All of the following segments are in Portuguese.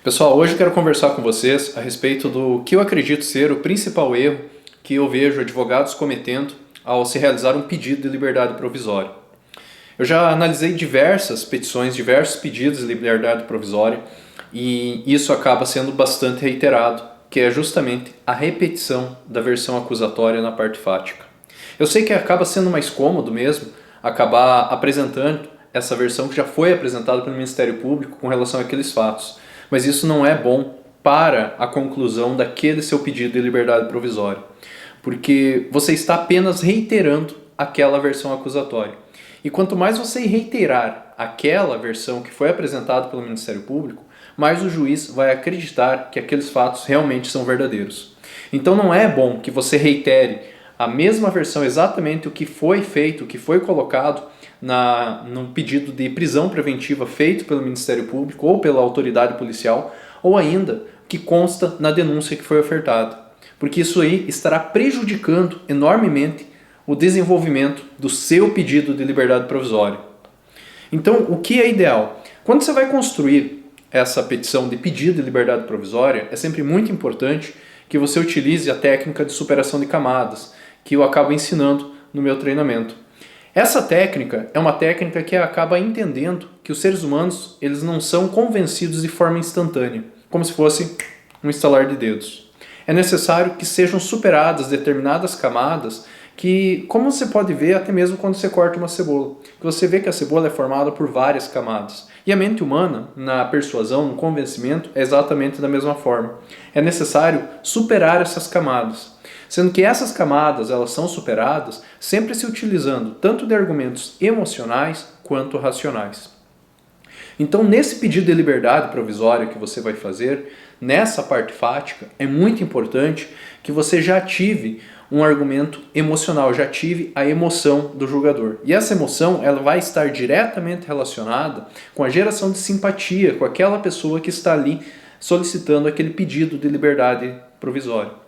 Pessoal, hoje eu quero conversar com vocês a respeito do que eu acredito ser o principal erro que eu vejo advogados cometendo ao se realizar um pedido de liberdade provisória. Eu já analisei diversas petições, diversos pedidos de liberdade provisória e isso acaba sendo bastante reiterado, que é justamente a repetição da versão acusatória na parte fática. Eu sei que acaba sendo mais cômodo mesmo acabar apresentando essa versão que já foi apresentada pelo Ministério Público com relação àqueles fatos, mas isso não é bom para a conclusão daquele seu pedido de liberdade provisória, porque você está apenas reiterando aquela versão acusatória. E quanto mais você reiterar aquela versão que foi apresentada pelo Ministério Público, mais o juiz vai acreditar que aqueles fatos realmente são verdadeiros. Então não é bom que você reitere a mesma versão, exatamente o que foi feito, o que foi colocado no pedido de prisão preventiva feito pelo Ministério Público ou pela autoridade policial, ou ainda que consta na denúncia que foi ofertada. Porque isso aí estará prejudicando enormemente o desenvolvimento do seu pedido de liberdade provisória. Então, o que é ideal? Quando você vai construir essa petição de pedido de liberdade provisória, é sempre muito importante que você utilize a técnica de superação de camadas, que eu acabo ensinando no meu treinamento. Essa técnica é uma técnica que acaba entendendo que os seres humanos eles não são convencidos de forma instantânea, como se fosse um estalar de dedos. É necessário que sejam superadas determinadas camadas que, como você pode ver até mesmo quando você corta uma cebola, que você vê que a cebola é formada por várias camadas. E a mente humana, na persuasão, no convencimento, é exatamente da mesma forma. É necessário superar essas camadas. Sendo que essas camadas elas são superadas sempre se utilizando tanto de argumentos emocionais quanto racionais. Então, nesse pedido de liberdade provisória que você vai fazer, nessa parte fática, é muito importante que você já ative um argumento emocional, já ative a emoção do julgador. E essa emoção ela vai estar diretamente relacionada com a geração de simpatia com aquela pessoa que está ali solicitando aquele pedido de liberdade provisória.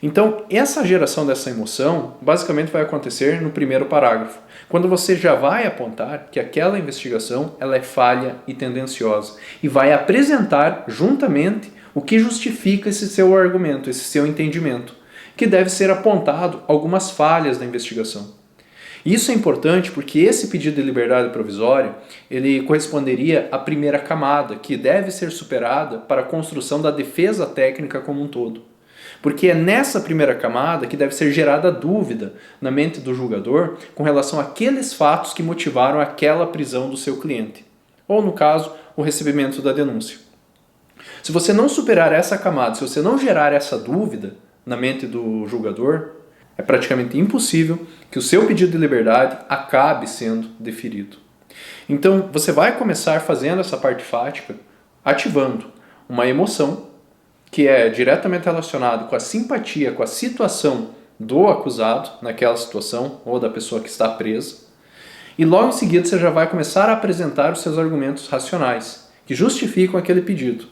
Então, essa geração dessa emoção basicamente vai acontecer no primeiro parágrafo, quando você já vai apontar que aquela investigação ela é falha e tendenciosa e vai apresentar juntamente o que justifica esse seu argumento, esse seu entendimento, que deve ser apontado algumas falhas da investigação. Isso é importante porque esse pedido de liberdade provisória ele corresponderia à primeira camada, que deve ser superada para a construção da defesa técnica como um todo. Porque é nessa primeira camada que deve ser gerada a dúvida na mente do julgador com relação àqueles fatos que motivaram aquela prisão do seu cliente, ou no caso, o recebimento da denúncia. Se você não superar essa camada, se você não gerar essa dúvida na mente do julgador, é praticamente impossível que o seu pedido de liberdade acabe sendo deferido. Então, você vai começar fazendo essa parte fática, ativando uma emoção que é diretamente relacionado com a simpatia, com a situação do acusado naquela situação ou da pessoa que está presa. E logo em seguida você já vai começar a apresentar os seus argumentos racionais, que justificam aquele pedido,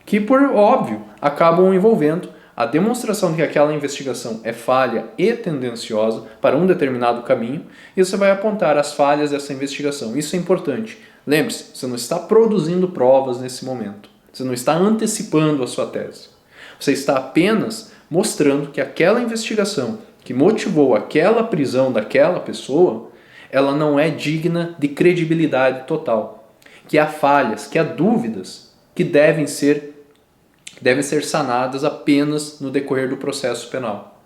que por óbvio acabam envolvendo a demonstração de que aquela investigação é falha e tendenciosa para um determinado caminho, e você vai apontar as falhas dessa investigação. Isso é importante. Lembre-se, você não está produzindo provas nesse momento. Você não está antecipando a sua tese. Você está apenas mostrando que aquela investigação que motivou aquela prisão daquela pessoa, ela não é digna de credibilidade total. Que há falhas, que há dúvidas que devem ser sanadas apenas no decorrer do processo penal.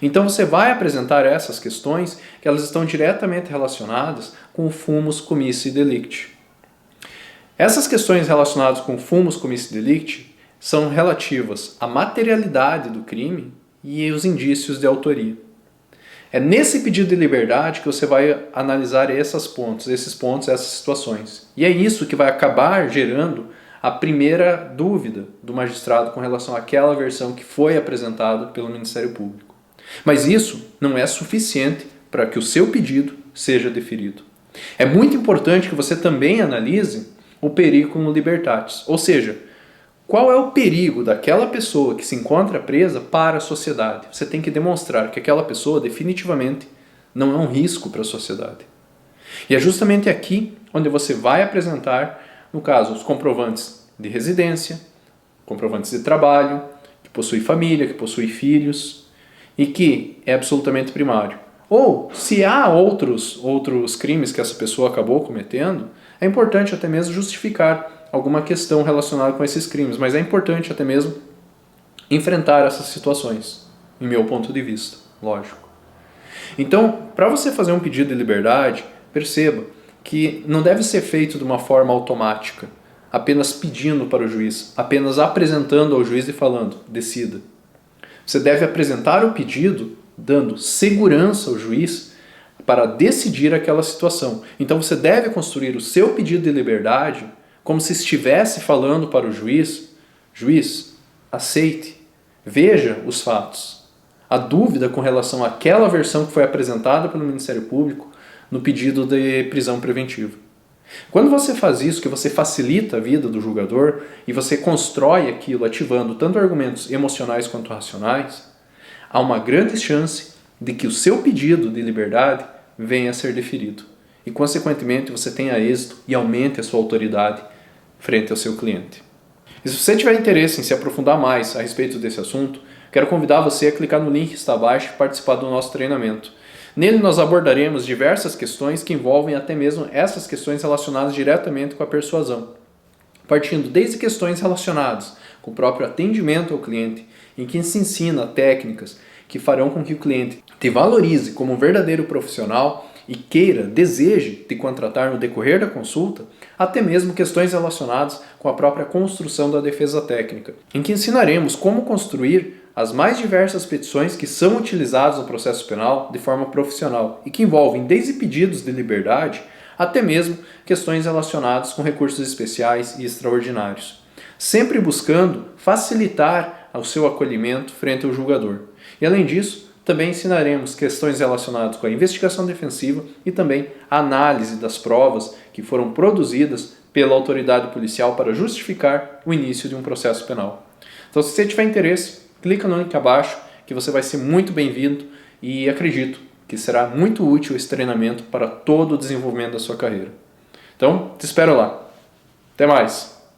Então você vai apresentar essas questões que elas estão diretamente relacionadas com o fumus comissi delicti. Essas questões relacionadas com fumus comissi delicti são relativas à materialidade do crime e os indícios de autoria. É nesse pedido de liberdade que você vai analisar esses pontos, essas situações. E é isso que vai acabar gerando a primeira dúvida do magistrado com relação àquela versão que foi apresentada pelo Ministério Público. Mas isso não é suficiente para que o seu pedido seja deferido. É muito importante que você também analise o periculum libertatis, ou seja, qual é o perigo daquela pessoa que se encontra presa para a sociedade. Você tem que demonstrar que aquela pessoa definitivamente não é um risco para a sociedade. E é justamente aqui onde você vai apresentar, no caso, os comprovantes de residência, comprovantes de trabalho, que possui família, que possui filhos e que é absolutamente primário. Ou, se há outros crimes que essa pessoa acabou cometendo, é importante até mesmo justificar alguma questão relacionada com esses crimes, mas é importante até mesmo enfrentar essas situações, em meu ponto de vista, lógico. Então, para você fazer um pedido de liberdade, perceba que não deve ser feito de uma forma automática, apenas pedindo para o juiz, apenas apresentando ao juiz e falando, decida. Você deve apresentar o pedido dando segurança ao juiz para decidir aquela situação. Então você deve construir o seu pedido de liberdade como se estivesse falando para o juiz, juiz, aceite, veja os fatos. A dúvida com relação àquela versão que foi apresentada pelo Ministério Público no pedido de prisão preventiva. Quando você faz isso, que você facilita a vida do julgador e você constrói aquilo ativando tanto argumentos emocionais quanto racionais, há uma grande chance de que o seu pedido de liberdade venha a ser deferido. E, consequentemente, você tenha êxito e aumente a sua autoridade frente ao seu cliente. E se você tiver interesse em se aprofundar mais a respeito desse assunto, quero convidar você a clicar no link que está abaixo e participar do nosso treinamento. Nele nós abordaremos diversas questões que envolvem até mesmo essas questões relacionadas diretamente com a persuasão, partindo desde questões relacionadas com o próprio atendimento ao cliente, em que se ensina técnicas que farão com que o cliente te valorize como um verdadeiro profissional e queira, deseje te contratar no decorrer da consulta, até mesmo questões relacionadas com a própria construção da defesa técnica, em que ensinaremos como construir as mais diversas petições que são utilizadas no processo penal de forma profissional e que envolvem desde pedidos de liberdade até mesmo questões relacionadas com recursos especiais e extraordinários, sempre buscando facilitar o seu acolhimento frente ao julgador. E além disso, também ensinaremos questões relacionadas com a investigação defensiva e também a análise das provas que foram produzidas pela autoridade policial para justificar o início de um processo penal. Então, se você tiver interesse, clica no link abaixo que você vai ser muito bem-vindo e acredito que será muito útil esse treinamento para todo o desenvolvimento da sua carreira. Então, te espero lá. Até mais!